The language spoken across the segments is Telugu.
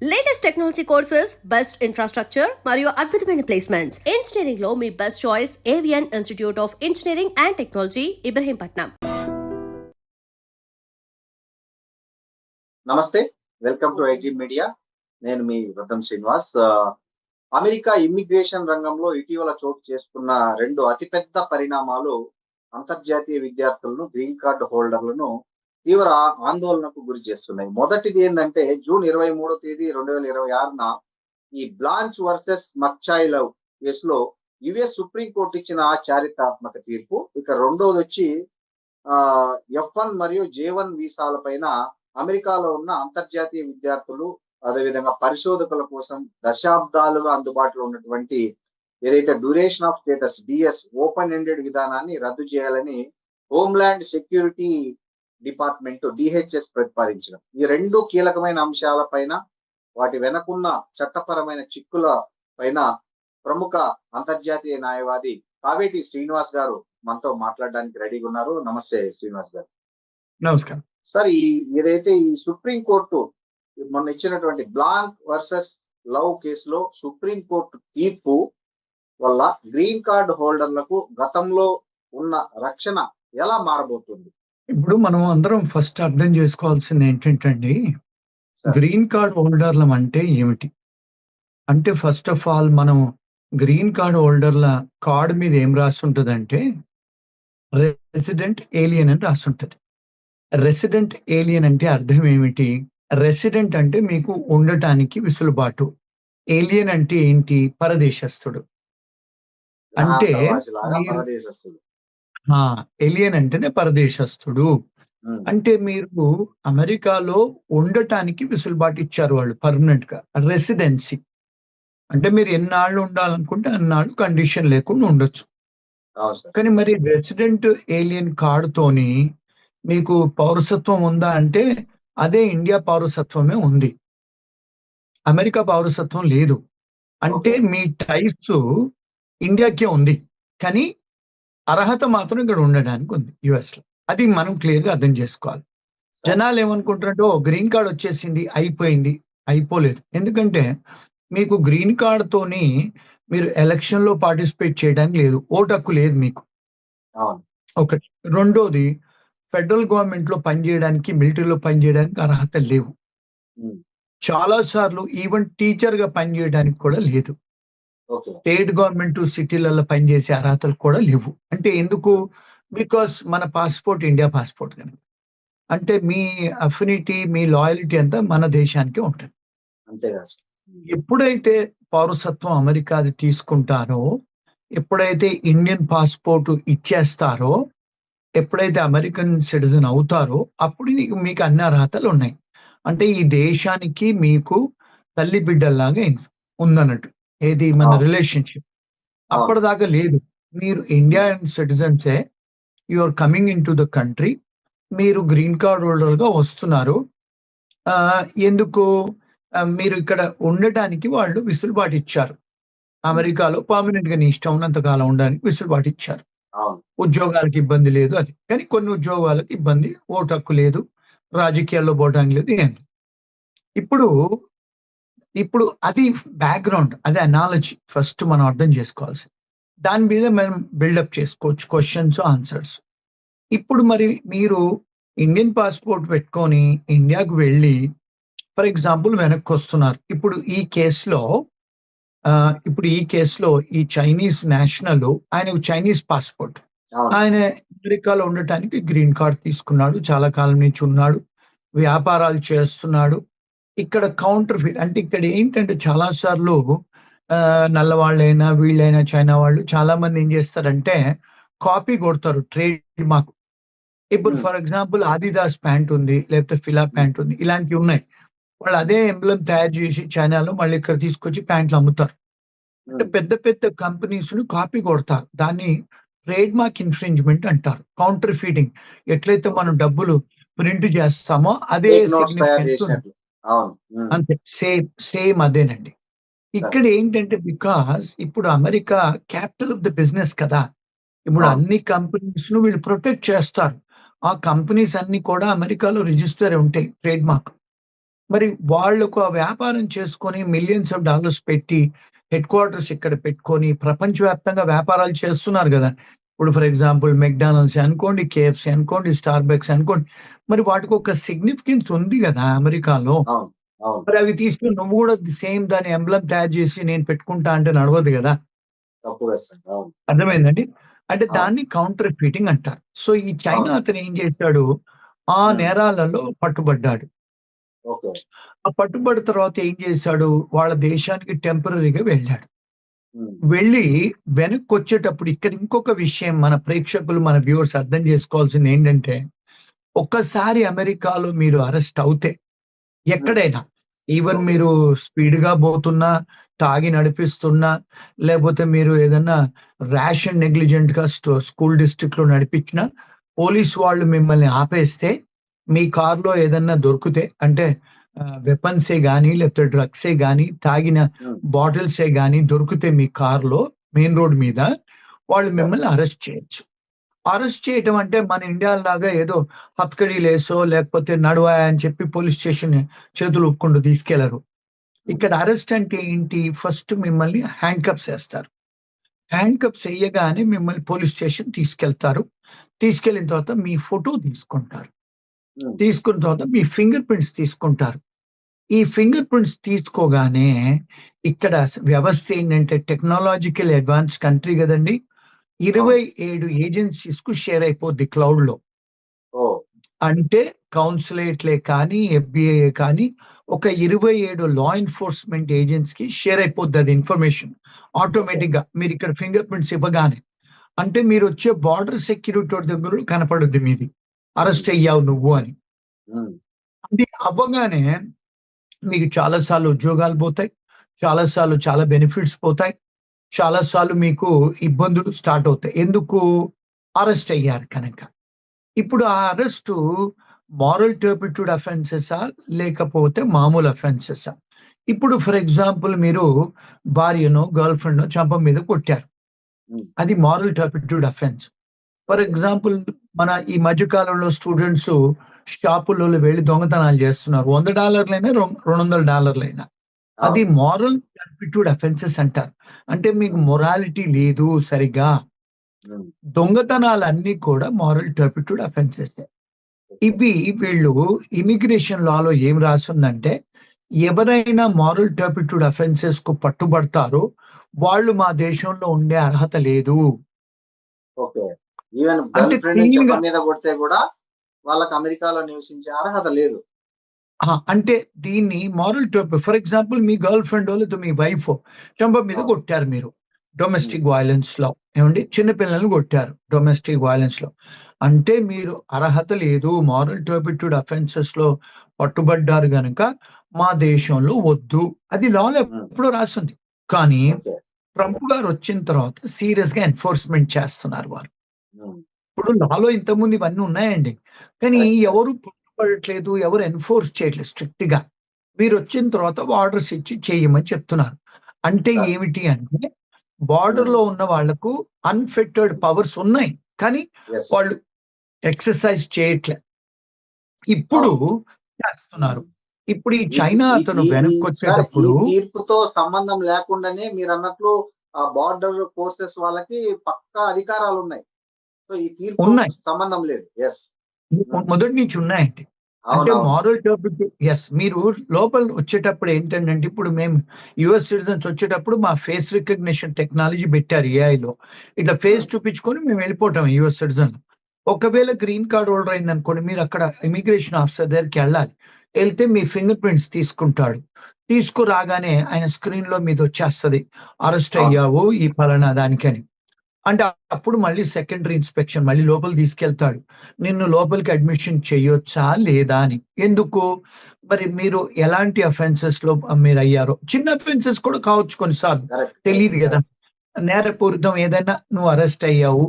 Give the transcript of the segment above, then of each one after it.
Latest technology courses, best infrastructure మరియు అద్భుతమైన ప్లేస్మెంట్స్. ఇంజనీరింగ్ లో మీ best choice Avian institute of engineering and technology, Ibrahimpatnam. నమస్తే, వెల్కమ్ టు ఐటీ మీడియా. నేను మీ రతన్ శ్రీనివాస్. అమెరికా ఇమ్మిగ్రేషన్ రంగంలో ఇటీవల చోటు చేసుకున్న రెండు అతిపెద్ద పరిణామాలు అంతర్జాతీయ విద్యార్థులను, గ్రీన్ కార్డు హోల్డర్లను తీవ్ర ఆందోళనకు గురి చేస్తున్నాయి. మొదటిది ఏంటంటే జూన్ 23వ తేదీ 2026న ఈ బ్లాంచ్ వర్సెస్ మక్చాయిలవ్ కేసులో యుఎస్ సుప్రీంకోర్టు ఇచ్చిన చారిత్రాత్మక తీర్పు. ఇక రెండోది వచ్చి F1 మరియు J1 వీసాల పైన అమెరికాలో ఉన్న అంతర్జాతీయ విద్యార్థులు, అదేవిధంగా పరిశోధకుల కోసం దశాబ్దాలుగా అందుబాటులో ఉన్నటువంటి ఏదైతే duration of status DS open ended విధానాన్ని రద్దు చేయాలని హోమ్ల్యాండ్ సెక్యూరిటీ డిపార్ట్మెంట్ డిహెచ్ఎస్ ప్రతిపాదించడం. ఈ రెండు కీలకమైన అంశాల పైన, వాటి వెనకున్న చట్టపరమైన చిక్కుల పైన ప్రముఖ అంతర్జాతీయ న్యాయవాది కావేటి శ్రీనివాస్ గారు మనతో మాట్లాడడానికి రెడీగా ఉన్నారు. నమస్తే శ్రీనివాస్ గారు. నమస్కారం సార్, ఏదైతే ఈ సుప్రీంకోర్టు మొన్న ఇచ్చినటువంటి బ్లాంక్ వర్సెస్ లవ్ కేసులో సుప్రీంకోర్టు తీర్పు వల్ల గ్రీన్ కార్డు హోల్డర్లకు గతంలో ఉన్న రక్షణ ఎలా మారబోతుంది? ఇప్పుడు మనం అందరం ఫస్ట్ అర్థం చేసుకోవాల్సింది ఏంటంటే, గ్రీన్ కార్డ్ హోల్డర్లం అంటే ఏమిటి అంటే, ఫస్ట్ ఆఫ్ ఆల్ మనం గ్రీన్ కార్డ్ హోల్డర్ల కార్డు మీద ఏం రాసి ఉంటుందంటే రెసిడెంట్ ఏలియన్ అని రాసి ఉంటుంది. రెసిడెంట్ ఏలియన్ అంటే అర్థం ఏమిటి? రెసిడెంట్ అంటే మీకు ఉండటానికి వెసులుబాటు, ఏలియన్ అంటే ఏంటి? పరదేశస్థుడు. అంటే ఏలియన్ అంటేనే పరదేశస్థుడు. అంటే మీరు అమెరికాలో ఉండటానికి వెసులుబాటు ఇచ్చారు వాళ్ళు పర్మనెంట్ గా. రెసిడెన్సీ అంటే మీరు ఎన్నాళ్ళు ఉండాలనుకుంటే అన్నాళ్ళు కండిషన్ లేకుండా ఉండొచ్చు. కానీ మరి రెసిడెంట్ ఏలియన్ కార్డుతోని మీకు పౌరసత్వం ఉందా అంటే అదే ఇండియా పౌరసత్వమే ఉంది, అమెరికా పౌరసత్వం లేదు. అంటే మీ టైప్స్ ఇండియాకే ఉంది, కానీ అర్హత మాత్రం ఇక్కడ ఉండడానికి ఉంది యుఎస్ లో. అది మనం క్లియర్ గా అర్థం చేసుకోవాలి. జనాలు ఏమనుకుంటారంటే గ్రీన్ కార్డ్ వచ్చేసింది, అయిపోయింది. అయిపోలేదు. ఎందుకంటే మీకు గ్రీన్ కార్డ్ తోని మీరు ఎలక్షన్ లో పార్టిసిపేట్ చేయడానికి లేదు, ఓటు హక్కు లేదు మీకు. ఒకటి. రెండోది, ఫెడరల్ గవర్నమెంట్ లో పనిచేయడానికి, మిలిటరీలో పనిచేయడానికి అర్హత లేవు. చాలా సార్లు ఈవెన్ టీచర్ గా పనిచేయడానికి కూడా లేదు. స్టేట్ గవర్నమెంట్ సిటీలలో పనిచేసే అర్హతలు కూడా లేవు. అంటే ఎందుకు? బికాస్ మన పాస్పోర్ట్ ఇండియా పాస్పోర్ట్ కనుక. అంటే మీ అఫినిటీ, మీ లాయల్టీ అంతా మన దేశానికే ఉంటుంది. ఎప్పుడైతే పౌరసత్వం అమెరికాది తీసుకుంటారో, ఎప్పుడైతే ఇండియన్ పాస్పోర్ట్ ఇచ్చేస్తారో, ఎప్పుడైతే అమెరికన్ సిటిజన్ అవుతారో అప్పుడు మీకు అన్ని అర్హతలు ఉన్నాయి. అంటే ఈ దేశానికి మీకు తల్లి బిడ్డల్లాగా ఉందన్నట్టు. ఏది మన రిలేషన్షిప్. అప్పటిదాకా లేదు. మీరు ఇండియన్ సిటిజన్సే, you are coming in to the country, మీరు గ్రీన్ కార్డ్ హోల్డర్ గా వస్తున్నారు. ఎందుకు? మీరు ఇక్కడ ఉండటానికి వాళ్ళు వెసులుబాటు ఇచ్చారు. అమెరికాలో పర్మనెంట్ గా నీ ఇష్టం ఉన్నంత కాలం ఉండడానికి వెసులుబాటు ఇచ్చారు. ఉద్యోగాలకు ఇబ్బంది లేదు అది, కానీ కొన్ని ఉద్యోగాలకు ఇబ్బంది, ఓటు హక్కు లేదు, రాజకీయాల్లో పోవడానికి లేదు, ఏం. ఇప్పుడు అది బ్యాక్గ్రౌండ్, అది అనాలజీ ఫస్ట్ మనం అర్థం చేసుకోవాల్సి. దాని మీద మనం బిల్డప్ చేసుకోవచ్చు క్వశ్చన్స్, ఆన్సర్స్. ఇప్పుడు మరి మీరు ఇండియన్ పాస్పోర్ట్ పెట్టుకొని ఇండియాకు వెళ్ళి ఫర్ ఎగ్జాంపుల్ వెనక్కి వస్తున్నారు. ఇప్పుడు ఈ కేసులో ఈ చైనీస్ నేషనల్, ఆయన చైనీస్ పాస్పోర్ట్, ఆయన అమెరికాలో ఉండటానికి గ్రీన్ కార్డ్ తీసుకున్నాడు, చాలా కాలం నుంచి ఉన్నాడు, వ్యాపారాలు చేస్తున్నాడు. ఇక్కడ కౌంటర్ ఫిట్ అంటే ఇక్కడ ఏంటంటే చాలా సార్లు నల్లవాళ్ళైనా వీళ్ళైనా చైనా వాళ్ళు చాలా మంది ఏం చేస్తారంటే కాపీ కొడతారు ట్రేడ్ మార్క్. ఇప్పుడు ఫర్ ఎగ్జాంపుల్ ఆదిదాస్ ప్యాంట్ ఉంది, లేకపోతే ఫిలా ప్యాంట్ ఉంది, ఇలాంటివి ఉన్నాయి. వాళ్ళు అదే ఎంబ్లమ్ తయారు చేసి చైనాలో మళ్ళీ ఇక్కడ తీసుకొచ్చి ప్యాంట్లు అమ్ముతారు. అంటే పెద్ద పెద్ద కంపెనీస్ ను కాపీ కొడతారు. దాన్ని ట్రేడ్ మార్క్ ఇన్ఫ్రింజ్మెంట్ అంటారు. కౌంటర్ ఫీటింగ్. ఎట్లయితే మనం డబ్బులు ప్రింట్ చేస్తామో అదే సిగ్నిఫికెన్స్ అంతే, సేమ్ అదేనండి. ఇక్కడ ఏంటంటే బికాస్ ఇప్పుడు America capital of the business కదా. ఇప్పుడు అన్ని కంపెనీస్ ను వీళ్ళు ప్రొటెక్ట్ చేస్తారు. ఆ కంపెనీస్ అన్ని కూడా అమెరికాలో రిజిస్టర్ ఉంటాయి ట్రేడ్ మార్క్. మరి వాళ్ళకు ఆ వ్యాపారం చేసుకొని మిలియన్స్ ఆఫ్ డాలర్స్ పెట్టి హెడ్ క్వార్టర్స్ ఇక్కడ పెట్టుకొని ప్రపంచవ్యాప్తంగా వ్యాపారాలు చేస్తున్నారు కదా. ఇప్పుడు ఫర్ ఎగ్జాంపుల్ మెక్డానల్డ్స్ అనుకోండి, కేఎఫ్సి అనుకోండి, స్టార్ బక్స్ అనుకోండి. మరి వాటికి ఒక సిగ్నిఫికెన్స్ ఉంది కదా అమెరికాలో. అవును అవును మరి అవి తీసుకుని నువ్వు కూడా సేమ్ దాని ఎంబ్లం తయారు చేసి నేను పెట్టుకుంటా అంటే నడవదు కదా. తప్పు వేస్తాను. అవును అర్థమైందండి. అంటే అవును దాన్ని కౌంటర్ ఫీటింగ్ అంటారు. సో ఈ చైనా అవును అతను ఏం చేశాడు, ఆ ఉమ్, నేరాలలో పట్టుబడ్డాడు. ఓకే ఆ పట్టుబడి తర్వాత ఏం చేశాడు, వాళ్ళ దేశానికి టెంపరరీగా వెళ్ళాడు. ఉమ్, వెళ్ళి వెనక్కి వచ్చేటప్పుడు ఇక్కడ ఇంకొక విషయం మన ప్రేక్షకులు, మన వ్యూవర్స్ అర్థం చేసుకోవాల్సింది ఏంటంటే, ఒక్కసారి అమెరికాలో మీరు అరెస్ట్ అవుతే ఉమ్, ఎక్కడైనా ఈవెన్ ఓకే మీరు స్పీడ్ గా పోతున్నా, తాగి నడిపిస్తున్నా, లేకపోతే మీరు ఏదన్నా ర్యాష్ అండ్ నెగ్లిజెంట్ గా స్కూల్ డిస్ట్రిక్ట్ లో నడిపించినా, పోలీస్ వాళ్ళు మిమ్మల్ని ఆపేస్తే మీ కార్లో ఏదన్నా దొరికితే అంటే వెపన్సే గానీ లేకపోతే డ్రగ్సే గానీ తాగిన ఉమ్, బాటిల్సే గానీ దొరికితే మీ కార్లో మెయిన్ రోడ్ మీద వాళ్ళు సార్ మిమ్మల్ని అరెస్ట్ చేయొచ్చు. అరెస్ట్ చేయటం అంటే మన ఇండియా లాగా ఏదో హత్కడీలేసో లేకపోతే నడువా అని చెప్పి పోలీస్ స్టేషన్ చేతులు ఊపుకుంటూ తీసుకెళ్లరు. ఉమ్, ఇక్కడ అరెస్ట్ అంటే ఏంటి, ఫస్ట్ మిమ్మల్ని హ్యాండ్ కప్స్ వేస్తారు. హ్యాండ్ కప్స్ వేయగానే మిమ్మల్ని పోలీస్ స్టేషన్ తీసుకెళ్తారు. తీసుకెళ్లిన తర్వాత మీ ఫోటో తీసుకుంటారు. ఉమ్, తీసుకున్న తర్వాత మీ ఫింగర్ ప్రింట్స్ తీసుకుంటారు. ఈ ఫింగర్ ప్రింట్స్ తీసుకోగానే ఇక్కడ వ్యవస్థ ఏంటంటే టెక్నాలజికల్ అడ్వాన్స్ కంట్రీ కదండి. అవును 27 ఏజెన్సీస్ కు షేర్ అయిపోద్ది క్లౌడ్ లో. ఓ అంటే కౌన్సిలేట్లే కానీ ఎఫ్బిఐ కానీ ఒక 27 లా ఎన్ఫోర్స్మెంట్ ఏజెంట్స్ కి షేర్ అయిపోద్ది అది ఇన్ఫర్మేషన్ ఓకే ఆటోమేటిక్ గా. మీరు ఇక్కడ ఫింగర్ ప్రింట్స్ ఇవ్వగానే అంటే మీరు వచ్చే బార్డర్ సెక్యూరిటీ దగ్గర కనపడుద్ది మీది, ఉమ్, అరెస్ట్ అయ్యావు నువ్వు అని. ఉమ్, అది అవ్వగానే మీకు చాలా సార్లు ఉద్యోగాలు పోతాయి, చాలా సార్లు చాలా బెనిఫిట్స్ పోతాయి, చాలా సార్లు మీకు ఇబ్బందులు స్టార్ట్ అవుతాయి. ఎందుకు, అరెస్ట్ అయ్యారు కనుక. ఇప్పుడు ఆ అరెస్టు మారల్ టర్పిట్యూడ్ అఫెన్సెసా లేకపోతే మామూలు అఫెన్సెసా? ఇప్పుడు ఫర్ ఎగ్జాంపుల్ మీరు భార్యనో గర్ల్ ఫ్రెండ్ చంప మీద కొట్టారు, ఉమ్, అది moral turpitude offence. For okay example మన ఈ మధ్య కాలంలో స్టూడెంట్స్ షాపులలో వెళ్ళి దొంగతనాలు చేస్తున్నారు. $100 $200. అది అవును మారల్ టర్పిట్యూడ్ అఫెన్సెస్ అంటారు. అంటే మీకు ఉమ్, మొరాలిటీ లేదు సరిగా. ఉమ్, దొంగతనాలన్నీ కూడా మారల్ టర్పిట్యూడ్ అఫెన్సెస్. ఓకే ఇవి వీళ్ళు ఇమిగ్రేషన్ లాలో ఏం రాసిందంటే, ఎవరైనా మారల్ టర్పిట్యూడ్ అఫెన్సెస్ కు పట్టుబడతారో వాళ్ళు మా దేశంలో ఉండే అర్హత లేదు. ఓకే ఈవెన్ అంటే గర్ల్ ఫ్రెండ్ క్లీన్ చెప్ప గా మీద కొడితే కూడా వాళ్ళకి అమెరికాలో నివసించే అర్హత లేదు. అంటే దీన్ని moral turpitude, for example me girl friend లేదా మీ వైఫ్ చెంప మీద అవును కొట్టారు మీరు ఉమ్, డొమెస్టిక్ వైలెన్స్ లో, ఏమండి చిన్నపిల్లల్ని కొట్టారు డొమెస్టిక్ వైలెన్స్ లో, అంటే మీరు అర్హత లేదు, మారల్ టర్పిట్యూడ్ అఫెన్సెస్ లో పట్టుబడ్డారు గనుక మా దేశంలో వద్దు. అది లాలో ఉమ్, ఎప్పుడో రాసింది. కానీ ఓకే ట్రంప్ గారు వచ్చిన తర్వాత సీరియస్ గా ఎన్ఫోర్స్మెంట్ చేస్తున్నారు వారు. ఉమ్, ఇప్పుడు లాలో ఇంతకుముందు ఇవన్నీ ఉన్నాయండి, కానీ కరెక్ట్ కరెక్ట్ ఎవరు పట్టుబడట్లేదు, ఎవరు ఎన్ఫోర్స్ చేయట్లేదు స్ట్రిక్ట్ గా. మీరు వచ్చిన తర్వాత ఆర్డర్స్ ఇచ్చి చేయమని చెప్తున్నారు. అంటే సార్ ఏమిటి అంటే బార్డర్ లో ఉన్న వాళ్లకు అన్ఫిటెడ్ పవర్స్ ఉన్నాయి, కానీ ఎస్ వాళ్ళు ఎక్సర్సైజ్ చేయట్లే. ఇప్పుడు అవును చేస్తున్నారు. ఉమ్. ఇప్పుడు ఈ ఈ చైనా ఈ అతను ఈ ఈ వెనక్కి సార్ ఈ వచ్చేటప్పుడు తీర్పుతో సంబంధం లేకుండానే మీరు అన్నట్లు ఆ బార్డర్ ఫోర్సెస్ వాళ్ళకి పక్కా అధికారాలు ఉన్నాయి. సో ఈ తీర్పుతో ఉన్నాయి, సంబంధం లేదు. ఎస్ మొదటి నుంచి ఉన్నాయండి. అంటే అవునవును మారల్ టర్పిట్యూడ్, ఎస్. మీరు లోపల వచ్చేటప్పుడు ఏంటంటే ఇప్పుడు మేము యుఎస్ సిటిజన్స్ వచ్చేటప్పుడు మా ఫేస్ రికగ్నిషన్ టెక్నాలజీ పెట్టారు ఏఐలో. ఇట్లా ఫేస్ ఉమ్, చూపించుకొని మేము వెళ్ళిపోవటం యుఎస్ సిటిజన్. ఒకవేళ ఓకే గ్రీన్ కార్డ్ హోల్డర్ అయింది అనుకోండి, మీరు అక్కడ ఇమిగ్రేషన్ ఆఫీసర్ దగ్గరికి వెళ్ళాలి. వెళ్తే మీ ఫింగర్ ప్రింట్స్ తీసుకుంటాడు. తీసుకురాగానే ఆయన స్క్రీన్ లో మీద వచ్చేస్తది, అరెస్ట్ అవును అయ్యావు ఈ పలానా దానికని. అంటే అప్పుడు మళ్ళీ సెకండరీ ఇన్స్పెక్షన్ మళ్ళీ లోపలికి తీసుకెళ్తాడు. నిన్ను లోపలికి అడ్మిషన్ చేయొచ్చా లేదా అని. ఎందుకు, మరి మీరు ఎలాంటి అఫెన్సెస్ లో మీరు అయ్యారో, చిన్న అఫెన్సెస్ కూడా కావచ్చు కొన్నిసార్లు, కరెక్ట్ కరెక్ట్ తెలియదు కదా. కరెక్ట్ నేరపూరితం ఏదైనా నువ్వు అరెస్ట్ అయ్యావు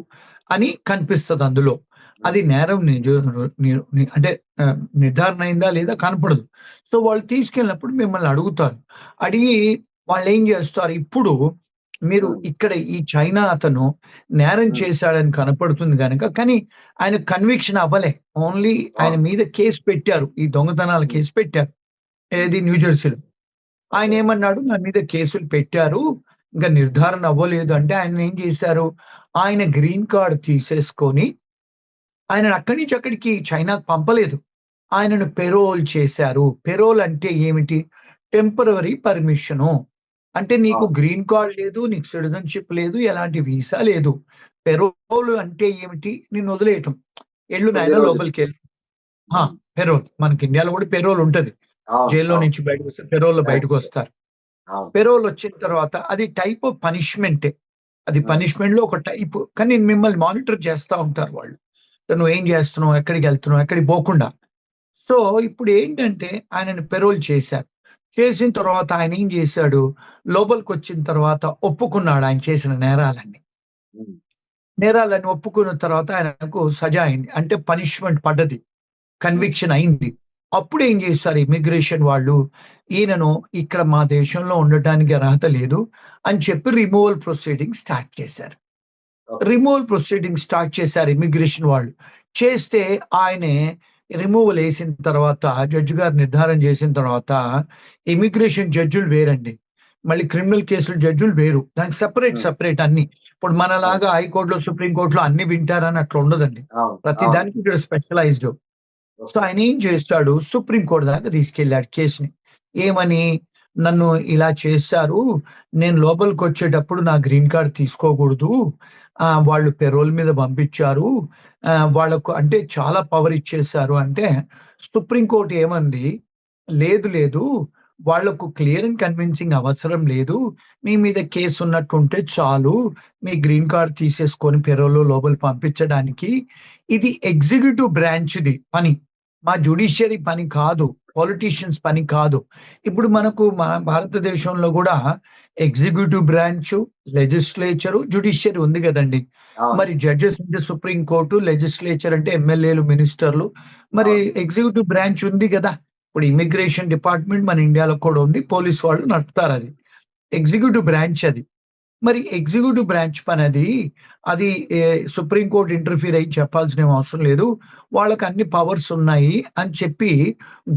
అని కనిపిస్తుంది అందులో. అది నేరం అంటే నిర్ధారణ అయిందా లేదా కనపడదు. సో వాళ్ళు తీసుకెళ్ళినప్పుడు మిమ్మల్ని అడుగుతారు. అడిగి వాళ్ళు ఏం చేస్తారు, ఇప్పుడు మీరు ఇక్కడ ఈ చైనా అతను నేరం చేశాడని కనపడుతుంది కనుక, కానీ ఆయన కన్విక్షన్ అవ్వలే. ఓన్లీ ఆయన అవును మీద కేసు పెట్టారు, ఈ దొంగతనాల కేసు పెట్టారు. ఏది న్యూజెర్సీలో. ఆయన ఏమన్నాడు, నా మీద కేసులు పెట్టారు, ఇంకా నిర్ధారణ అవ్వలేదు అంటే ఆయన ఏం చేశారు, ఆయన గ్రీన్ కార్డ్ తీసేసుకొని ఆయనను అక్కడి నుంచి అక్కడికి చైనాకు పంపలేదు. ఆయనను పెరోల్ చేశారు. పెరోల్ అంటే ఏమిటి? Temporary permission. అంటే నీకు గ్రీన్ కార్డ్ లేదు, నీకు సిటిజన్‌షిప్ లేదు, ఎలాంటి వీసా లేదు. పెరోల్ అంటే ఏమిటి? నిన్ను వదిలేయటం. ఎళ్ళు నాయనా కొద్ది రోజులు. లోపలికెళ్ళు. ఆ! పెరోల్. మనకి ఇండియాలో కూడా పెరోల్ ఉంటది. అవును, జైల్లో అవును. నుంచి బయటకొస్తే పెరోల్‌లో Right, sir. బయటకొస్తారు. అవును. పెరోల్ వచ్చిన తర్వాత అది టైప్ ఆఫ్ పనిష్మెంటే. అది పనిష్మెంట్‌లో ఒక టైపు. కానీ మిమ్మల్ని మానిటర్ చేస్తా ఉంటారు వాళ్ళు. నువ్వేం చేస్తున్నావు? ఎక్కడికెళ్తున్నావు? ఎక్కడికి పోకుండా. సో, ఇప్పుడు ఏంటంటే ఆయనని పెరోల్ చేశారు. చేసిన తర్వాత ఆయన ఏం చేశాడు? లోపలికొచ్చిన తర్వాత ఒప్పుకున్నాడు ఆయన చేసిన నేరాలన్నీ. హ్మ్. నేరాలన్నీ ఒప్పుకున్న తర్వాత ఆయనకు సజా అయింది. అంటే పనిష్మెంట్ పడ్డది. కన్విక్షన్ అయింది. అప్పుడు ఏం చేశారు ఇమిగ్రేషన్ వాళ్ళు, ఈయనను ఇక్కడ మా దేశంలో ఉండటానికి అర్హత లేదు అని చెప్పి రిమూవల్ ప్రొసీడింగ్ స్టార్ట్ చేశారు. Okay. రిమూవల్ ప్రొసీడింగ్ స్టార్ట్ చేశారు ఇమిగ్రేషన్ వాళ్ళు. చేస్తే ఆయనే రిమూవల్ వేసిన తర్వాత జడ్జి గారు నిర్ధారణ చేసిన తర్వాత ఇమిగ్రేషన్ జడ్జులు వేరండి. మళ్ళీ క్రిమినల్ కేసులు జడ్జులు వేరు. దానికి సెపరేట్ అన్ని. ఇప్పుడు మనలాగా హైకోర్టులో, సుప్రీం కోర్టులో అన్ని వింటారని అట్లా ఉండదండి. అవును, ప్రతి అవును. దానికి ఇక్కడ స్పెషలైజ్డ్. So Okay. ఆయన ఏం చేస్తాడు, సుప్రీం కోర్టు దాకా తీసుకెళ్ళాడు కేసుని. ఏమని, నన్ను ఇలా చేశారు, నేను లోపలికి వచ్చేటప్పుడు నా గ్రీన్ కార్డ్ తీసుకోకూడదు, వాళ్ళు పెరోల్ మీద పంపించారు, వాళ్ళకు అంటే చాలా పవర్ ఇచ్చేశారు అంటే సుప్రీం కోర్టు ఏమంది, లేదు వాళ్లకు క్లియర్ అండ్ కన్విన్సింగ్ అవసరం లేదు, మీ మీద కేసు ఉన్నట్టుంటే చాలు, మీ గ్రీన్ కార్డ్ తీసేసుకొని పెరోల్లో లోపలి పంపించడానికి. ఇది ఎగ్జిక్యూటివ్ బ్రాంచ్ది పని, మా జ్యుడిషియరీ పని కాదు, పొలిటీషియన్స్ పని కాదు. ఇప్పుడు మనకు మన భారతదేశంలో కూడా ఎగ్జిక్యూటివ్ బ్రాంచ్, లెజిస్లేచరు, జ్యుడిషియరీ ఉంది కదండి. అవును. మరి జడ్జెస్ అంటే సుప్రీం కోర్టు, లెజిస్లేచర్ అంటే ఎమ్మెల్యేలు, మినిస్టర్లు, మరి అవును. ఎగ్జిక్యూటివ్ బ్రాంచ్ ఉంది కదా. ఇప్పుడు ఇమిగ్రేషన్ డిపార్ట్మెంట్ మన ఇండియాలో కూడా ఉంది, పోలీస్ వాళ్ళు నడుపుతారు. అది ఎగ్జిక్యూటివ్ బ్రాంచ్. అది మరి ఎగ్జిక్యూటివ్ బ్రాంచ్ పని అది సుప్రీం కోర్టు ఇంటర్ఫీర్ అయ్యి చెప్పాల్సిన అవసరం లేదు, వాళ్ళకి అన్ని పవర్స్ ఉన్నాయి అని చెప్పి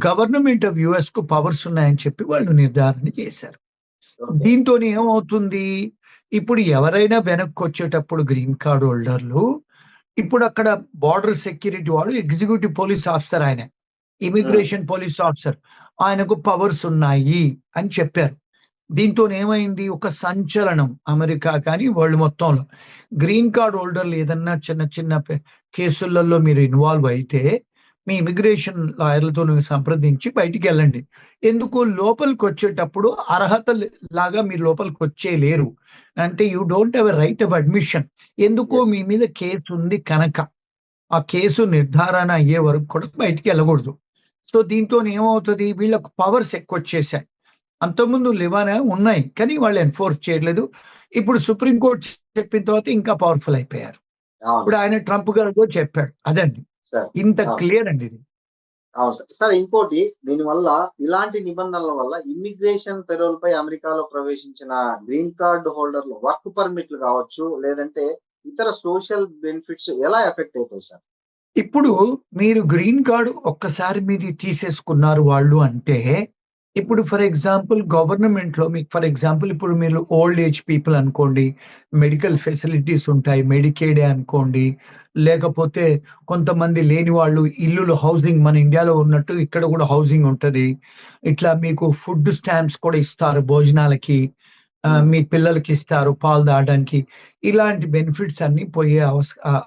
గవర్నమెంట్ ఆఫ్ యుఎస్ కు పవర్స్ ఉన్నాయని చెప్పి వాళ్ళు నిర్ధారణ చేశారు. Okay. దీంతో ఏమవుతుంది, ఇప్పుడు ఎవరైనా వెనక్కి వచ్చేటప్పుడు గ్రీన్ కార్డ్ హోల్డర్లు, ఇప్పుడు అక్కడ బార్డర్ సెక్యూరిటీ వాడు ఎగ్జిక్యూటివ్ పోలీస్ ఆఫీసర్, ఆయన ఇమిగ్రేషన్ పోలీస్ ఆఫీసర్, ఆయనకు పవర్స్ ఉన్నాయి అని చెప్పారు. దీంతో ఏమైంది, ఒక సంచలనం అమెరికా కానీ వరల్డ్ మొత్తంలో. గ్రీన్ కార్డ్ హోల్డర్లు ఏదన్నా చిన్న కేసులలో మీరు ఇన్వాల్వ్ అయితే మీ ఇమిగ్రేషన్ లాయర్లతో సంప్రదించి బయటికి వెళ్ళండి. ఎందుకు, లోపలికి వచ్చేటప్పుడు అర్హత లాగా మీరు లోపలికి వచ్చేయలేరు. అంటే you don't have a right of admission. ఎందుకు, Yes. మీ మీద కేసు ఉంది కనుక. ఆ కేసు నిర్ధారణ అయ్యే వరకు కూడా బయటికి వెళ్ళకూడదు. సో దీంతో ఏమవుతుంది, వీళ్ళకు పవర్స్ ఎక్కువ వచ్చేసాయి. అంతకుముందు లివానా ఉన్నాయి కానీ వాళ్ళు ఎన్ఫోర్స్ చేయట్లేదు. ఇప్పుడు సుప్రీంకోర్టు చెప్పిన తర్వాత ఇంకా పవర్ఫుల్ అయిపోయారు. అవును ఇప్పుడు ఆయన ట్రంప్ గారు కూడా చెప్పాడు. అదండి, సార్. ఇంత అవును. క్లియర్ అండి ఇది. అవును సార్. సార్, ఇంకోటి, దీనివల్ల ఇలాంటి నిబంధనల వల్ల ఇమ్మిగ్రేషన్ పెరోల్ పై అమెరికాలో ప్రవేశించిన గ్రీన్ కార్డ్ హోల్డర్లు వర్క్ పర్మిట్లు కావచ్చు, లేదంటే ఇతర సోషల్ బెనిఫిట్స్ ఎలా ఎఫెక్ట్ అవుతాయి సార్? ఇప్పుడు మీరు గ్రీన్ కార్డు ఒక్కసారి మీది తీసేసుకున్నారు వాళ్ళు అంటే, ఇప్పుడు ఫర్ ఎగ్జాంపుల్ గవర్నమెంట్ లో మీకు, ఫర్ ఎగ్జాంపుల్ ఇప్పుడు మీరు ఓల్డ్ ఏజ్ పీపుల్ అనుకోండి, మెడికల్ ఫెసిలిటీస్ ఉంటాయి, మెడికేడే అనుకోండి, లేకపోతే కొంతమంది లేని వాళ్ళు ఇల్లులు, హౌసింగ్ మన ఇండియాలో ఉన్నట్టు ఇక్కడ కూడా హౌసింగ్ ఉంటది. ఇట్లా మీకు ఫుడ్ స్టాంప్స్ కూడా ఇస్తారు భోజనాలకి, మీ పిల్లలకి ఇస్తారు పాలు తాగడానికి. ఇలాంటి బెనిఫిట్స్ అన్ని పోయే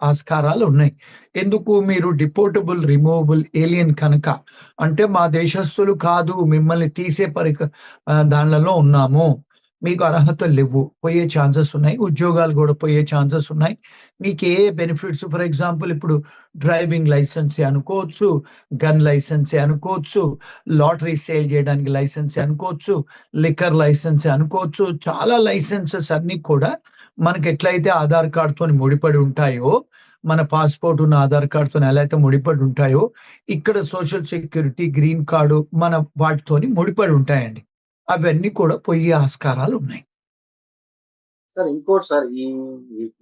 ఆస్కారాలు ఉన్నాయి. ఎందుకు, మీరు డిపోర్టబుల్, రిమూవబుల్ ఏలియన్ కనుక, అంటే మా దేశస్తులు కాదు, మిమ్మల్ని తీసే దానిలో ఉన్నాము, మీకు అర్హతలు లేవు, పోయే ఛాన్సెస్ ఉన్నాయి. ఉద్యోగాలు కూడా పోయే ఛాన్సెస్ ఉన్నాయి. మీకు ఏ బెనిఫిట్స్, ఫర్ ఎగ్జాంపుల్ ఇప్పుడు డ్రైవింగ్ లైసెన్స్ అనుకోవచ్చు, గన్ లైసెన్స్ అనుకోవచ్చు, లాటరీ సేల్ చేయడానికి లైసెన్స్ అనుకోవచ్చు, లిక్కర్ లైసెన్స్ అనుకోవచ్చు, చాలా లైసెన్సెస్ అన్ని కూడా మనకి ఎట్లయితే ఆధార్ కార్డుతో ముడిపడి ఉంటాయో, మన పాస్పోర్ట్ ఉన్న ఆధార్ కార్డుతో ఎలా అయితే ముడిపడి ఉంటాయో, ఇక్కడ సోషల్ సెక్యూరిటీ, గ్రీన్ కార్డు మన వాటితోని ముడిపడి ఉంటాయండి. అవన్నీ కూడా పోయే ఆస్కారాలు ఉన్నాయి. సార్, ఇంకోటి సార్, ఈ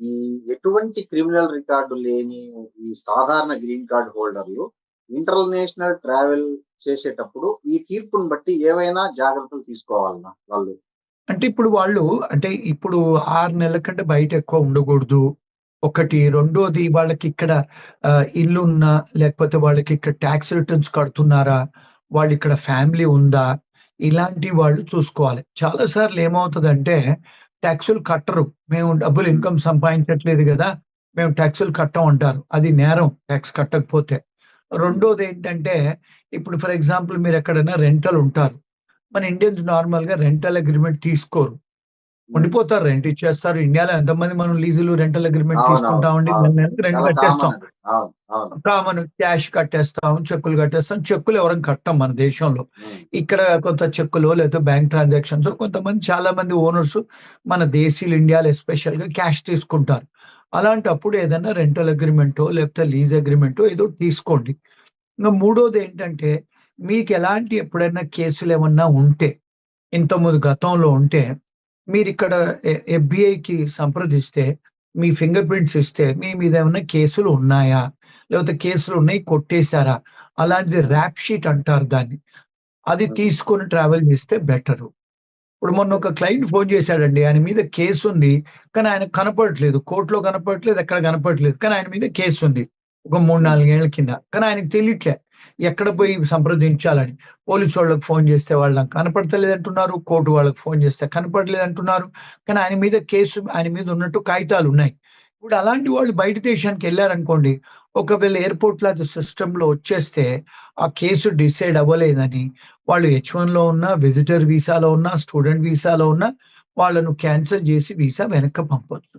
ఈ ఎటువంటి క్రిమినల్ రికార్డు లేని ఈ సాధారణ గ్రీన్ కార్డ్ హోల్డర్లు ఇంటర్నేషనల్ ట్రావెల్ చేసేటప్పుడు ఈ తీర్పుని బట్టి ఏవైనా జాగ్రత్తలు తీసుకోవాలన్నా వాళ్ళు? అంటే ఇప్పుడు వాళ్ళు అంటే ఇప్పుడు 6 నెలల కంటే బయట ఎక్కువ ఉండకూడదు. ఒకటి. రెండోది వాళ్ళకిక్కడ ఇల్లున్నా, లేకపోతే వాళ్ళకిక్కడ టాక్స్ రిటర్న్స్ కడుతున్నారా? వాళ్ళిక్కడ ఫ్యామిలీ ఉందా? ఇలాంటి వాళ్ళు చూసుకోవాలి. చాలా సార్లు ఏమవుతదంటే టాక్సులు కట్టరు. మేము డబ్బులు హ్మ్. ఇన్‌కమ్ సంపాదించట్లేదు గదా! మేము టాక్సులు కట్టం అంటారు. అది నేరం టాక్స్ కట్టకపోతే. హ్మ్. రెండోదేంటంటే ఇప్పుడు ఫర్ ఎగ్జాంపుల్ మీరెక్కడైనా రెంటల్ ఉంటారు. మన ఇండియన్స్ నార్మల్‌గా రెంటల్ అగ్రీమెంట్ తీసుకోరు. హ్మ్. ఉండిపోతారు. రెంట్ ఇచ్చేస్తారు. ఇండియాలో ఎంతమంది మనం లీజులు, రెంటల్ అగ్రీమెంట్ అవునవును. తీసుకుంటామండి. అవును. నెల నెలకి రెంట్ చాలా కట్టేస్తాం. కామన్ అది. అవును. అవును. కామన్ క్యాష్ కట్టేస్తాం, చెక్కులు కట్టేస్తాం. చెక్కులు ఎవరం కట్టం మన దేశంలో. హ్మ్. ఇక్కడ కొంత చెక్కులో లేకపోతే బ్యాంక్ ట్రాన్సాక్షన్స్ కొంతమంది చాలా మంది ఓనర్స్ మన దేశీయులు ఇండియాలో ఎస్పెషల్‌గా క్యాష్ తీసుకుంటారు. అలాంటప్పుడు ఏదన్నా రెంటల్ అగ్రీమెంటో లేకపోతే లీజ్ అగ్రీమెంటో ఏదో ఒకటి తీసుకోండి. ఇంక మూడోదేంటంటే మీకెలాంటి ఎప్పుడైనా కేసులేమన్నా ఉంటే ఇంతకుముందు గతంలో ఉంటే మీరిక్కడ ఎఫ్‌బీఐకి సంప్రదిస్తే మీ ఫింగర్ ప్రింట్స్ ఇస్తే మీ మీద ఏమన్నా కేసులు ఉన్నాయా? లేకపోతే కేసులున్నాయి కొట్టేసారా? అలాంటిది హ్మ్. ర్యాప్ షీట్ అంటారు దాన్ని. అది హ్మ్. తీసుకొని ట్రావెల్ చేస్తే బెటరు. ఇప్పుడు మొన్న ఓకే. ఒక క్లయింట్ ఫోను చేసాడండి. ఆయన మీద కేసుంది. కానీ ఆయనకు కనపడట్లేదు. కోర్ట్‌లో కనపడట్లేదు. ఎక్కడ కనపడట్లేదు. కానీ ఆయన మీద కేసుంది. ఒక 3, హ్మ్. 4 ఏళ్ల కింద. కానీ ఆయనకి తెలియట్లే. ఎక్కడ పోయి హ్మ్. సంప్రదించాలని. పోలీసోళ్ళకి ఫోను చేస్తే వాళ్ళు నాకు కనపడతలేదంటున్నారు. కోర్ట్ వాళ్ళకి ఫోను చేస్తే కనపడలేదంటున్నారు. కానీ ఆయన మీద కేసు ఆయన మీద ఉన్నట్టు కాగితాలున్నాయి. ఇప్పుడు అలాంటి వాళ్ళు బయట దేశానికెళ్లారనుకోండి. ఒకవేళ ఎయిర్‌పోర్ట్‌లో అది సిస్టమ్‌లో వచ్చేస్తే ఆ కేసు డిసైడ్ అవ్వలేదని వాళ్ళు హెచ్-1లో ఉన్నా, విజిటర్ వీసాలో ఉన్నా, స్టూడెంట్ వీసాలో ఉన్నా వాళ్ళను క్యాన్సెల్ జేసి వీసా వెనక్కి పంపొచ్చు.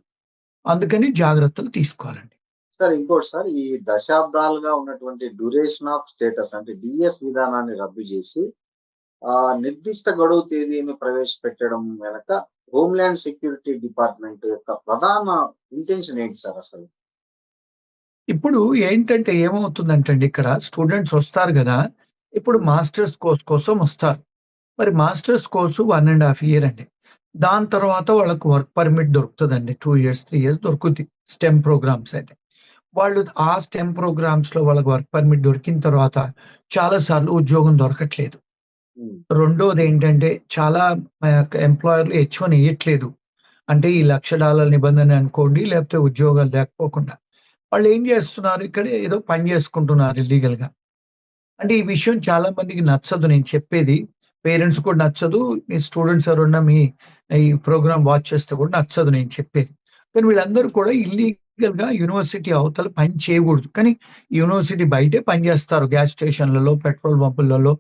అందుకని జాగ్రత్తలు తీసుకోవాలండి. సార్ ఇంకోటి సార్, ఈ దశాబ్దాలుగా ఉన్నటువంటి డ్యూరేషన్ ఆఫ్ స్టేటస్ అంటే డీఎస్ విధానాన్ని రద్దు చేసి నిర్దిష్ట గడువు తేదీని ప్రవేశపెట్టడం వెనక హోమ్‌ల్యాండ్ సెక్యూరిటీ డిపార్ట్‌మెంట్ యొక్క ప్రధాన ఇంటెన్షన్ ఏంటి సార్ అసలు? ఇప్పుడు ఏంటంటే ఏమవుతుందంటే అండి ఇక్కడ స్టూడెంట్స్ వస్తారు గదా! ఇప్పుడు హ్మ్. మాస్టర్స్ కోర్స్ కోసం వస్తారు. మరి మాస్టర్స్ కోర్సు 1 ½ ఇయర్ అండి. దాని తర్వాత వాళ్ళకి వర్క్ పర్మిట్ దొరుకుతదండి. 2 ఇయర్స్, 3 ఇయర్స్ దొరుకుద్ది. స్టెమ్ ప్రోగ్రామ్స్ అయితే. వాళ్ళు ఆ స్టెమ్ ప్రోగ్రామ్స్‌లో వాళ్ళకి వర్క్ పర్మిట్ దొరికిన తర్వాత చాలా సార్లు ఉద్యోగం దొరకట్లేదు. హ్మ్. రెండోదేంటంటే చాలా ఎంప్లాయర్‌లు హెచ్-1 ఇయ్యట్లేదు. అంటే ఈ హ్మ్. $1,00,000 నిబంధన అనుకోండి, లేకపోతే ఉద్యోగాలు లేకపోకుండా. వాళ్ళేం జేస్తున్నారు, ఇక్కడే ఏదో పని జేసుకుంటున్నారు ఇల్లీగల్‌గా. అంటే ఈ విషయం చాలా మందికి నచ్చదు నేను చెప్పేది. పేరెంట్స్ కూడా నచ్చదు. మీ స్టూడెంట్స్ ఎవరన్నా మీ ఈ ప్రోగ్రామ్ వాచ్ చేస్తే కూడా నచ్చదు నేను చెప్పేది. కానీ వీళ్ళందరూ కూడా ఇల్లీగల్‌గా యూనివర్సిటీ అవతల పని చేయగూడదు. కానీ యూనివర్సిటీ బయటే పని జేస్తారు. గ్యాస్ స్టేషన్‌లలో, పెట్రోల్ బంపులలో,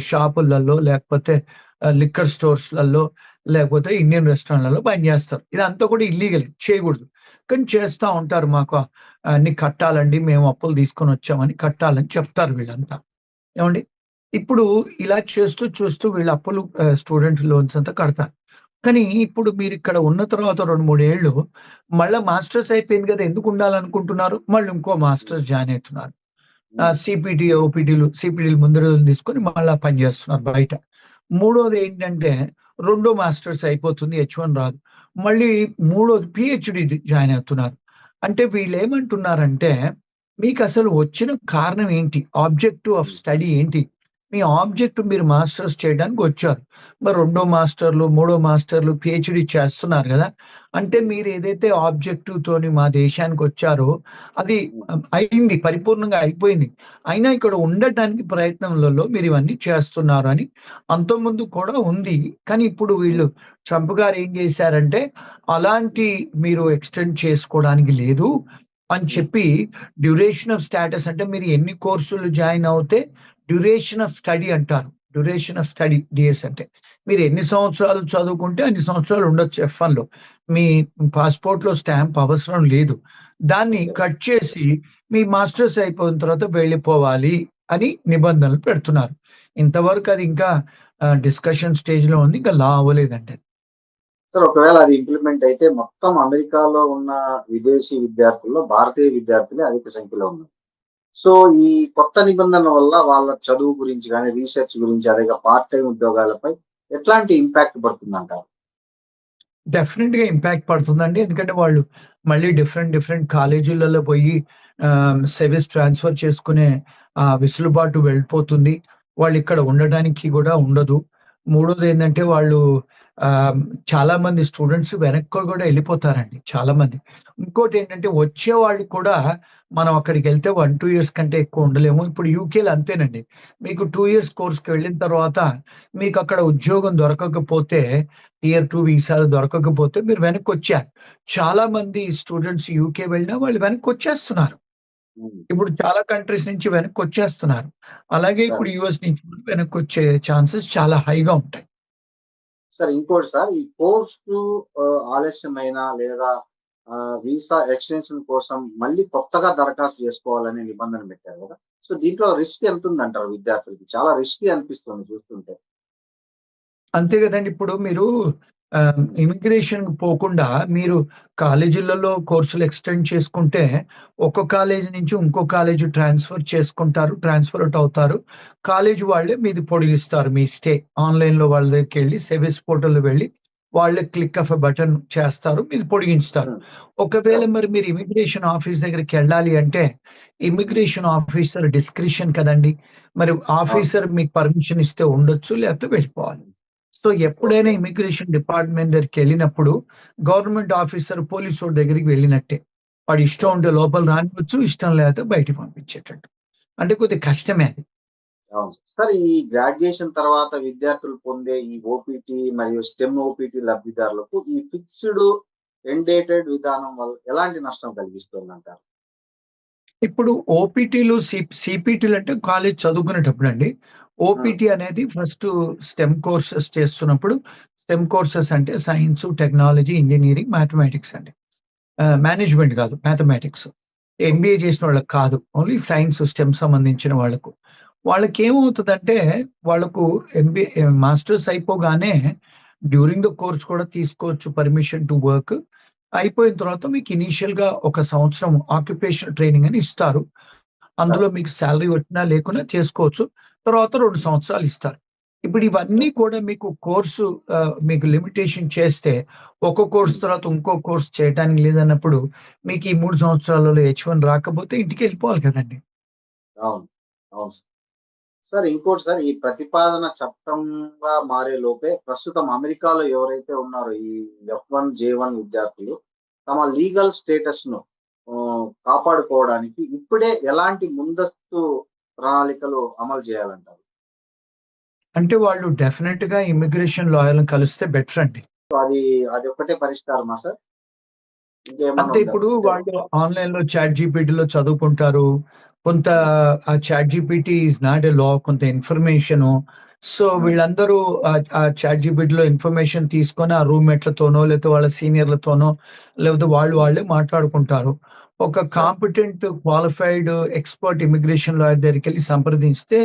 షాపులలో లేకపోతే లిక్కర్ స్టోర్స్‌లలో లేకపోతే ఇండియన్ రెస్టారెంట్‌లలో పని జేస్తారు. ఇదంతా కూడా ఇల్లీగలే చేయగూడదు. కానీ చేస్తా ఉంటారు. మాకు అన్ని కట్టాలండి. మేము అప్పులు తీసుకొనొచ్చామని కట్టాలని చెప్తారు వీళ్ళంతా. ఏవండీ? ఇప్పుడు ఇలా చేస్తూ, చూస్తూ వీళ్ళ అప్పులు స్టూడెంట్ లోన్స్ అంతా కడతారు. కానీ ఇప్పుడు మీరిక్కడ ఉన్న తర్వాత 2, 3 ఏళ్ళు మళ్ళా మాస్టర్స్ అయిపోయింది గదా! ఎందుకుండాలనుకుంటున్నారు? మళ్ళీ ఇంకో హ్మ్. మాస్టర్స్ జాయిన్ అయితున్నారు. హ్మ్. సీపీటీ, సీపీటీలు ముందు రోజులు తీసుకొని మళ్ళా పని జేస్తున్నారు బయట. మూడోదేంటంటే రెండో మాస్టర్స్ అయిపోతుంది. హెచ్-1 రాదు. మళ్ళీ మూడోది పీహెచ్‌డీ జాయిన్ అవుతున్నారు. అంటే వీళ్ళేమంటున్నారంటే, మీకసలు వచ్చిన కారణం ఏంటి? ఆబ్జెక్టివ్ ఆఫ్ హ్మ్. స్టడీ ఏంటి? మీ ఆబ్జెక్ట్ మీరు మాస్టర్స్ చేయడానికొచ్చారు. మరి రెండో మాస్టర్‌లు, మూడో మాస్టర్‌లు, పీహెచ్‌డీ చేస్తున్నారు గదా! అంటే హ్మ్. మీరేదైతే ఆబ్జెక్టివ్‌తోని మా దేశానికొచ్చారో అది హ్మ్. అయింది. పరిపూర్ణంగా అయిపోయింది. అయినా ఇక్కడ ఉండటానికి ప్రయత్నంలలో మీరివన్నీ చేస్తున్నారు అని అంతకుముందు కూడా ఉంది. కానీ ఇప్పుడు హ్మ్. వీళ్ళు ట్రంప్ గారు ఏం చేశారంటే, అలాంటి మీరు ఎక్స్‌టెండ్ చేసుకోవడానికి లేదు అని హ్మ్. చెప్పి డ్యూరేషన్ ఆఫ్ స్టేటస్ అంటే మీరు ఎన్ని కోర్సులు జాయిన్ అవుతే డ్యూరేషన్ ఆఫ్ స్టడీ అంటారు. డ్యూరేషన్ ఆఫ్ స్టడీ డీఎస్ అంటే. మీరు ఎన్ని సంవత్సరాలు చదువుకుంటే అన్ని సంవత్సరాలు ఉండొచ్చు ఎఫ్-1లో. మీ పాస్‌పోర్ట్‌లో స్టాంప్ అవసరం లేదు. దాన్ని ఓకే. కట్ చేసి మీ మాస్టర్స్ అయిపోయిన తర్వాత వెళ్ళిపోవాలి అని నిబంధనలు పెడుతున్నారు. ఇంతవరకు అది ఇంకా డిస్కషన్ స్టేజ్‌లో ఉంది. ఇంకా లా అవ్వలేదండి అది. సార్ ఒకవేళ అది ఇంప్లిమెంట్ అయితే మొత్తం అమెరికాలో ఉన్న విదేశీ విద్యార్థుల్లో భారతీయ విద్యార్థులే అధిక సంఖ్యలో ఉన్నారు. సో, ఈ కొత్త నిబంధనల వల్ల వాళ్ళ చదువు గురించి గాని, రీసెర్చ్ గురించి అదేగా పార్ట్ టైమ్ ఉద్యోగాలపై ఎట్లాంటి ఇంపాక్ట్ పడుతుందంటారు? డెఫినెట్ గా ఇంపాక్ట్ పడుతుందండి. ఎందుకంటే వాళ్ళు మళ్ళీ డిఫరెంట్ కాలేజీలలో పోయి సర్వీస్ ట్రాన్స్ఫర్ చేసుకునే వెసులుబాటు వెళ్ళిపోతుంది. వాళ్ళు ఇక్కడ ఉండడానికి కూడా ఉండదు. మూడోది ఏంటంటే వాళ్ళు చాలా మంది స్టూడెంట్స్ వెనక్కి కూడా వెళ్ళిపోతారండి చాలా మంది. ఇంకోటి ఏంటంటే వచ్చే వాళ్ళు కూడా మనం అక్కడికి వెళ్తే 1-2 ఇయర్స్ కంటే ఎక్కువ ఉండలేము. ఇప్పుడు యూకేలో అంతేనండి. మీకు 2 ఇయర్స్ కోర్స్కి వెళ్ళిన తర్వాత మీకు అక్కడ ఉద్యోగం దొరకకపోతే టియర్ 2 వీసాలు దొరకకపోతే మీరు వెనక్కి వచ్చారు. చాలా మంది స్టూడెంట్స్ యూకే వెళ్ళినా వాళ్ళు వెనక్కి వచ్చేస్తున్నారు. ఇప్పుడు చాలా కంట్రీస్ నుంచి వెనక్కి వచ్చేస్తున్నారు. అలాగే ఇప్పుడు యుఎస్ నుంచి కూడా వెనక్కి వచ్చే ఛాన్సెస్ చాలా హైగా ఉంటాయి. సార్ ఇంకోటి సార్, ఈ కోర్సు ఆలస్యమైన లేదా వీసా ఎక్స్టెన్షన్ కోసం మళ్ళీ కొత్తగా దరఖాస్తు చేసుకోవాలనే నిబంధన పెట్టారు కదా. సో దీంట్లో రిస్క్ ఎంత ఉందంటారు విద్యార్థులకి? చాలా రిస్కీ అనిపిస్తుంది చూస్తుంటే. అంతే కదండి. ఇప్పుడు మీరు ఇమిగ్రేషన్ పోకుండా మీరు కాలేజీలలో కోర్సులు ఎక్స్టెండ్ చేసుకుంటే ఒక కాలేజీ నుంచి ఇంకో కాలేజీ ట్రాన్స్ఫర్ చేసుకుంటారు, ట్రాన్స్ఫర్ అవుట్ అవుతారు. కాలేజీ వాళ్ళే మీది పొడిగిస్తారు మీ స్టే. ఆన్లైన్‌లో వాళ్ళ దగ్గరికి వెళ్లి సర్వీస్ పోర్టల్‌లో వెళ్లి వాళ్ళే క్లిక్ ఆఫ్ ఎ బటన్ చేస్తారు, మీది పొడిగించుతారు. ఒకవేళ మరి మీరు ఇమిగ్రేషన్ ఆఫీస్ దగ్గరికి వెళ్ళాలి అంటే ఇమిగ్రేషన్ ఆఫీసర్ డిస్క్రిషన్ కదండీ. మరి ఆఫీసర్ మీకు పర్మిషన్ ఇస్తే ఉండొచ్చు, లేకపోతే వెళ్ళిపోవాలి. సో ఎప్పుడైనా ఇమిగ్రేషన్ డిపార్ట్మెంట్ దగ్గరికి వెళ్ళినప్పుడు గవర్నమెంట్ ఆఫీసర్ పోలీసోడి దగ్గరికి వెళ్ళినట్టే. వాడు ఇష్టం ఉంటే లోపల రానివచ్చు, ఇష్టం లేకపోతే బయటికి పంపించేటట్టు. అంటే కొద్దిగా కష్టమే అది. అవును సార్. ఈ గ్రాడ్యుయేషన్ తర్వాత విద్యార్థులు పొందే ఈ ఓపీటీ మరియు స్టెమ్ ఓపీటీ లబ్ధిదారులకు ఈ ఫిక్స్డ్ ఎండ్ డేటెడ్ విధానం వల్ల ఎలాంటి నష్టం కలిగిస్తుందంటారు? ఇప్పుడు ఓపీటీలు, సిపిటీలు అంటే కాలేజ్ చదువుకునేటప్పుడండి. ఓపీటీ అనేది ఫస్ట్ స్టెమ్ కోర్సెస్ చేస్తున్నప్పుడు, స్టెమ్ కోర్సెస్ అంటే సైన్స్, టెక్నాలజీ, ఇంజినీరింగ్, మ్యాథమెటిక్స్ అండి. మేనేజ్మెంట్ కాదు, మ్యాథమెటిక్స్. ఎంబీఏ చేసిన వాళ్ళకి కాదు. ఓన్లీ సైన్స్, స్టెమ్ సంబంధించిన వాళ్ళకు. వాళ్ళకేమవుతదంటే వాళ్ళకు మాస్టర్స్ అయిపోగానే డ్యూరింగ్ ద కోర్స్ కూడా తీసుకోవచ్చు పర్మిషన్ టు వర్క్. అయిపోయిన తర్వాత మీకు ఇనీషియల్‌గా ఒక సంవత్సరం ఆక్యుపేషనల్ ట్రైనింగ్ అని ఇస్తారు. అందులో మీకు సాలరీ వచ్చినా లేకున్నా చేసుకోవచ్చు. తర్వాత 2 సంవత్సరాలు ఇస్తారు. ఇప్పుడు ఇవన్నీ కూడా మీకు కోర్సు మీకు లిమిటేషన్ చేస్తే ఒక కోర్స్ తర్వాత ఇంకో కోర్స్ చేయటానికి లేదన్నప్పుడు మీకు ఈ 3 సంవత్సరాలలో H1 రాకపోతే ఇంటికెళ్ళిపోవాలి కదండీ! అవును. అవును సార్. సార్ ఇంకోటి సార్, ఈ ప్రతిపాదన చట్టంగా మారే లోపే ప్రస్తుతం అమెరికాలో ఎవరైతే ఉన్నారో ఈ F1, J1 విద్యార్థులు తమ లీగల్ స్టేటస్‌ను కాపాడుకోవడానికి ఇప్పుడే ఎలాంటి ముందస్తు ప్రణాళికలు అమలు చేయాలంటారు? అంటే వాళ్ళు డెఫినిట్‌గా ఇమిగ్రేషన్ లాయర్‌ని కలిస్తే బెటర్ అండి. సో అది ఒక్కటే పరిష్కారమా సార్? ఇంకేమన్నా అంతే. ఉందా? ఇప్పుడు వాళ్ళు ఆన్‌లైన్‌లో చాట్ జీపీటీలో చదువుకుంటారు. కొంత ఆ chat GPT is not a law, కొంత ఇన్ఫర్మేషను. సో వీళ్ళందరూ ఆ చాట్ జీపీటీలో ఇన్ఫర్మేషన్ తీసుకొని ఆ రూమ్‌మేట్‌లతోనో, లేకపోతే వాళ్ళ సీనియర్‌లతోనో, లేకపోతే వాళ్ళే మాట్లాడుకుంటారు. ఒక competent, qualified, expert immigration lawyer దగ్గరికెళ్లి సంప్రదిస్తే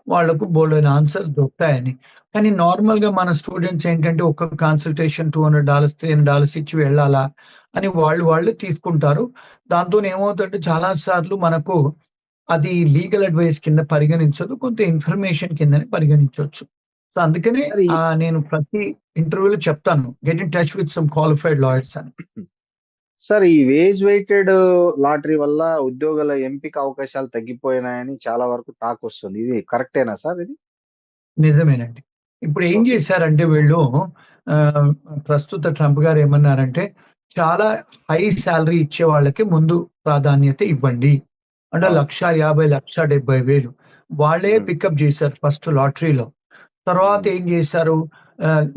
వాళ్ళకు బోలెడన్ని ఆన్సర్స్ దొరుకుతాయని. కానీ నార్మల్‌గా మన స్టూడెంట్స్ ఏంటంటే ఒక్క కన్సల్టేషన్ $200, $300 ఇచ్చి వెళ్ళాలా అని వాళ్ళే తీసుకుంటారు. దాంతోని ఏమవుతుందంటే చాలా సార్లు మనకు అది లీగల్ అడ్వైస్ కింద పరిగణించదు. కొంత ఇన్ఫర్మేషన్ కిందనే పరిగణించొచ్చు. సో అందుకనే సార్ ఈ నేను ప్రతి ఇంటర్వ్యూలో చెప్తాను. Get in touch with some qualified lawyers అని. సార్ ఈ వేజ్ వెయిటెడ్ లాటరీ వల్ల ఉద్యోగాల ఎంపిక అవకాశాలు తగ్గిపోయినాయని చాలా వరకు టాక్ వస్తుంది. ఇది కరెక్టేనా సార్ ఇది? నిజమేనండి. ఇప్పుడు ఏం ఓకే. చేశారంటే వీళ్ళు ఆహ్, ప్రస్తుత ట్రంప్ గారు ఏమన్నారంటే, చాలా హై సాలరీ ఇచ్చే వాళ్ళకి ముందు ప్రాధాన్యత ఇవ్వండి. అంటే అవును. 1,50,000, 1,70,000 వాళ్ళే హ్మ్. పికప్ చేశారు ఫస్ట్ లాటరీలో. తర్వాత హ్మ్. ఏం చేశారు,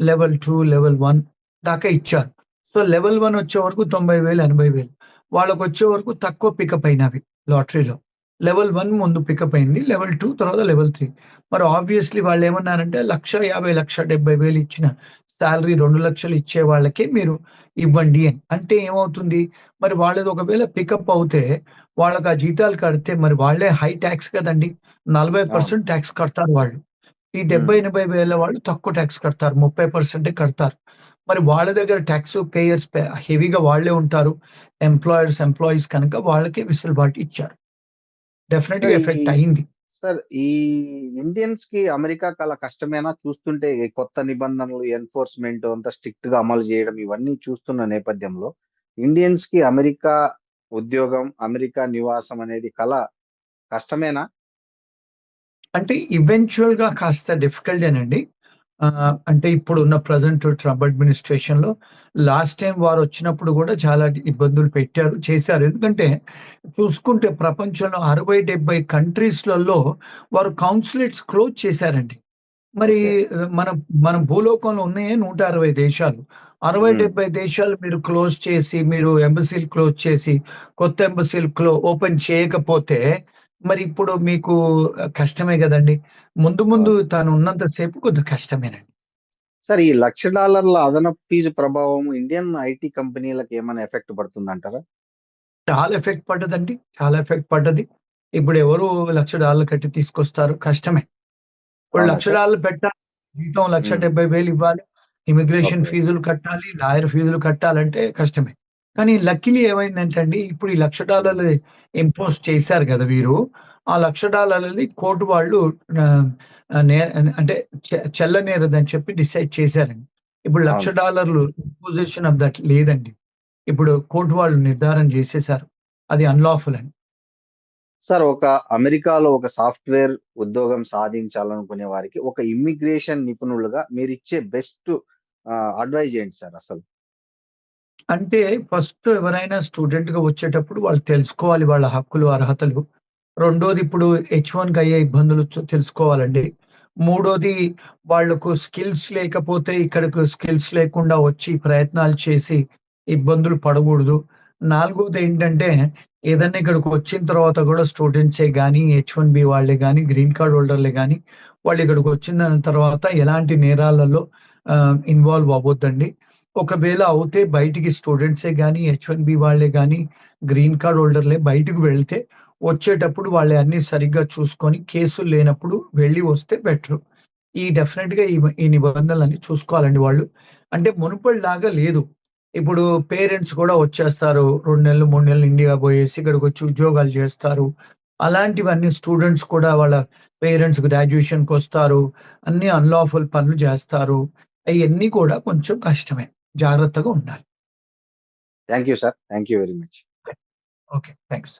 లెవెల్ 2, లెవెల్ 1 దాకా ఇచ్చారు. సో, లెవెల్ 1 వచ్చే వరకు 90,000, 80,000 వాళ్ళకొచ్చే వరకు తక్కువ పికప్ అయినవి లాటరీలో. లెవెల్ 1 ముందు పికప్ అయింది. లెవెల్ 2 తర్వాత లెవెల్ 3. మరి ఆబ్వియస్‌లీ వాళ్ళేమన్నారంటే 1,50,000, 1,70,000 ఇచ్చిన సాలరీ 2,00,000 ఇచ్చే వాళ్ళకే మీరు ఇవ్వండి అని. అంటే ఏమవుతుంది, మరి వాళ్ళది ఒకవేళ పికప్ అవుతే వాళ్ళకి ఆ జీతాలు కడితే మరి వాళ్ళే హై టాక్స్ కదండీ! అవును. 40% టాక్స్ కడతారు వాళ్ళు. ఈ హ్మ్. 70, 80 వేల వాళ్ళు తక్కువ టాక్స్ కడతారు. 30% కడతారు. మరి వాళ్ళ దగ్గర టాక్స్ పేయర్స్ హెవీగా వాళ్ళే ఉంటారు. ఎంప్లాయీస్ కనుక వాళ్ళకే వెసులుబాటు ఇచ్చారు. సార్ డెఫినిట్‌గా ఈ ఎఫెక్ట్ అయింది. సార్ ఈ ఇండియన్స్ కి అమెరికా చాలా కష్టమేనా చూస్తుంటే ఈ కొత్త నిబంధనలు ఎన్ఫోర్స్మెంట్ అంత స్ట్రిక్ట్ గా అమలు చేయడం ఇవన్నీ చూస్తున్న నేపథ్యంలో ఇండియన్స్ కి అమెరికా ఉద్యోగం అమెరికా నివాసం అనేది కష్టమేనా? అంటే ఈవెంచువల్ గా కాస్త డిఫికల్టేనండి. అంటే ఇప్పుడున్న ప్రజెంట్ ట్రంప్ అడ్మినిస్ట్రేషన్ లో లాస్ట్ టైం వారు వచ్చినప్పుడు కూడా చాలా ఇబ్బందులు చేశారు. ఎందుకంటే చూసుకుంటే ప్రపంచంలో 60-70 కంట్రీస్లలో వారు కౌన్సులేట్స్ క్లోజ్ చేశారండి. మరి ఓకే. మన మన భూలోకంలో ఉన్నాయే 160 దేశాలు. 60-70 దేశాలు మీరు క్లోజ్ చేసి, మీరు ఎంబసీలు క్లోజ్ చేసి, కొత్త ఎంబసీలు ఓపెన్ చేయకపోతే మరి ఇప్పుడు మీకు కష్టమే గదండీ! ముందు ముందు అవును. తాను ఉన్నంత సేపు కొద్దిగా కష్టమేనండి. సార్ ఈ $1,00,000 అదనపు ఫీజు ప్రభావం ఇండియన్ ఐటీ కంపెనీలకు ఏమైనా ఎఫెక్ట్ పడుతుందంటారా? చాలా ఎఫెక్ట్ పడ్డదండి. చాలా ఎఫెక్ట్ పడ్డది. ఇప్పుడు ఎవరు $1,00,000 కట్టి తీసుకొస్తారు? కష్టమే. ఇప్పుడు అవునా సార్? $1,00,000 పెట్టాలి. జీతం హ్మ్. 1,70,000 ఇవ్వాలి. Immigration okay. ఫీజులు కట్టాలి. లాయర్ ఫీజులు కట్టాలంటే కష్టమే. కానీ లక్కీలీ ఏమైందంటే అండి, ఇప్పుడు ఈ $1,00,000 హ్మ్. ఇంపోజ్ చేశారు గదా వీరు. ఆ $1,00,000 కోర్ట్ వాళ్ళు ఆహ్, ఆహ్, నే అంటే చెల్లనేరదని చెప్పి డిసైడ్ చేశారండి. ఇప్పుడు అవును. $1,00,000 ఇంపోజిషన్ ఆఫ్ దట్ లేదండి. ఇప్పుడు కోర్ట్ వాళ్ళు నిర్ధారణ చేసేశారు. అది అన్‌లాఫుల్ అని. సార్ అమెరికాలో ఒక సాఫ్ట్‌వేర్ ఉద్యోగం సాధించాలనుకునే వారికి ఒక ఇమ్మిగ్రేషన్ నిపుణులుగా మీరిచ్చే బెస్ట్ అడ్వైస్ ఏంటి సార్ అసలు? అంటే ఫస్ట్ ఎవరైనా స్టూడెంట్‌గా వచ్చేటప్పుడు వాళ్ళు తెలుసుకోవాలి వాళ్ళ హక్కులు, అర్హతలు. రెండోది ఇప్పుడు హెచ్-1కి అయ్యే ఇబ్బందులు తెలుసుకోవాలండి. మూడోది వాళ్ళకు స్కిల్స్ లేకపోతే ఇక్కడకు స్కిల్స్ లేకుండా వచ్చి ప్రయత్నాలు చేసి ఇబ్బందులు పడగూడదు. నాలుగోదేంటంటే ఏదన్నా ఇక్కడికి వచ్చిన తర్వాత గూడా స్టూడెంట్సే గానీ, హెచ్-1బీ వాళ్ళే గానీ, గ్రీన్ కార్డ్ హోల్డర్‌లే గానీ, వాళ్ళు ఇక్కడికి వచ్చిన తర్వాత ఎలాంటి నేరాలలో ఇన్వాల్వ్ అవ్వొద్దండి. ఒకవేళ అవుతే బయటికి స్టూడెంట్సే గానీ, హెచ్-1బీ వాళ్ళే గానీ, గ్రీన్ కార్డ్ హోల్డర్‌లే బయటకు వెళ్తే వచ్చేటప్పుడు వాళ్ళయన్నీ సరిగ్గా చూసుకొని కేసులు లేనప్పుడు వెళ్ళి వస్తే బెటరు. డెఫినిట్‌గా ఈ నిబంధనలన్నీ చూసుకోవాలండి వాళ్ళు. అంటే మునుపటిలాగా లేదు. ఇప్పుడు పేరెంట్స్ కూడా వచ్చేస్తారు. 2 నెలలు, 3 నెలలు ఇండియా బోయేసి ఇక్కడికొచ్చి ఉద్యోగాలు జేస్తారు. అలాంటివన్నీ స్టూడెంట్స్ కూడా వాళ్ళ పేరెంట్స్ గ్రాడ్యుయేషన్‌కొస్తారు. అన్నీ అన్‌లాఫుల్ పనులు జేస్తారు. అయన్నీ కూడా కొంచెం కష్టమే. జాగ్రత్తగా ఉండాలి. Thank you sir. Thank you very much. Okay. Thanks.